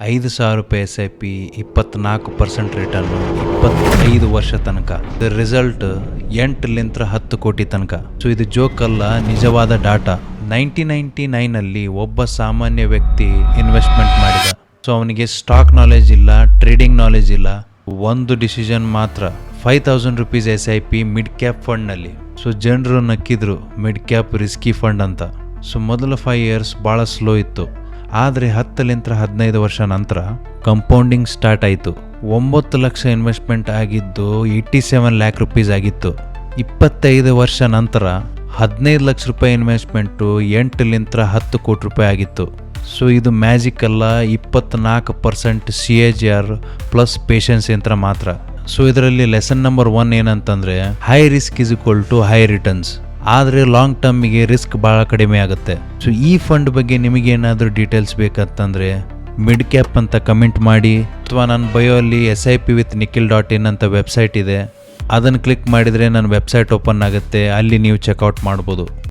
₹5,000 SIP 24% return 25 ವರ್ಷ ತನಕ. Result 8 10 ಕೋಟಿ ತನಕ. ಸೊ ಇದು ಜೋಕ್ ಅಲ್ಲ, ನಿಜವಾದ ಡಾಟಾ. 1999 ಒಬ್ಬ ಸಾಮಾನ್ಯ ವ್ಯಕ್ತಿ ಇನ್ವೆಸ್ಟ್ಮೆಂಟ್ ಮಾಡಿದ. ಸೊ ಅವನಿಗೆ ಸ್ಟಾಕ್ ನಾಲೆಜ್ ಇಲ್ಲ, ಟ್ರೇಡಿಂಗ್ ನಾಲೆಜ್ ಇಲ್ಲ. ಒಂದು ಡಿಸಿಷನ್ ಮಾತ್ರ, ₹5,000 SIP ಮಿಡ್ ಕ್ಯಾಪ್ ಫಂಡ್ನಲ್ಲಿ. ಸೊ ಜನರು ನಕ್ಕಿದ್ರು, ಮಿಡ್ ಕ್ಯಾಪ್ ರಿಸ್ಕಿ ಫಂಡ್ ಅಂತ. ಸೊ ಮೊದಲ 5 ಇಯರ್ಸ್ ಭಾಳ ಸ್ಲೋ ಇತ್ತು. ಆದರೆ 10-15 ವರ್ಷ ನಂತರ ಕಂಪೌಂಡಿಂಗ್ ಸ್ಟಾರ್ಟ್ ಆಯಿತು. 9 ಲಕ್ಷ ಇನ್ವೆಸ್ಟ್ಮೆಂಟ್ ಆಗಿದ್ದು ₹87 lakh ಆಗಿತ್ತು. 25 ವರ್ಷ ನಂತರ ₹15 ಲಕ್ಷ ಇನ್ವೆಸ್ಟ್ಮೆಂಟು ₹8-10 ಕೋಟಿ ಆಗಿತ್ತು. ಸೊ ಇದು ಮ್ಯಾಜಿಕ್ ಅಲ್ಲ, 24% CAGR ಪ್ಲಸ್ ಪೇಷನ್ಸ್ ಯಂತ್ರ ಮಾತ್ರ. ಸೊ ಇದರಲ್ಲಿ ಲೆಸನ್ ನಂಬರ್ 1 ಏನಂತಂದರೆ, high risk is equal to high returns. ಆದರೆ ಲಾಂಗ್ ಟರ್ಮಿಗೆ ರಿಸ್ಕ್ ಭಾಳ ಕಡಿಮೆ ಆಗುತ್ತೆ. ಸೊ ಈ ಫಂಡ್ ಬಗ್ಗೆ ನಿಮಗೇನಾದರೂ ಡೀಟೇಲ್ಸ್ ಬೇಕಂತಂದರೆ ಮಿಡ್ ಕ್ಯಾಪ್ ಅಂತ ಕಮೆಂಟ್ ಮಾಡಿ, ಅಥವಾ ನನ್ನ ಬಯೋ ಅಲ್ಲಿ SIPwithNikhil.in ಅಂತ ವೆಬ್ಸೈಟ್ ಇದೆ, ಅದನ್ನು ಕ್ಲಿಕ್ ಮಾಡಿದರೆ ನನ್ನ ವೆಬ್ಸೈಟ್ ಓಪನ್ ಆಗುತ್ತೆ, ಅಲ್ಲಿ ನೀವು ಚೆಕ್ಔಟ್ ಮಾಡ್ಬೋದು.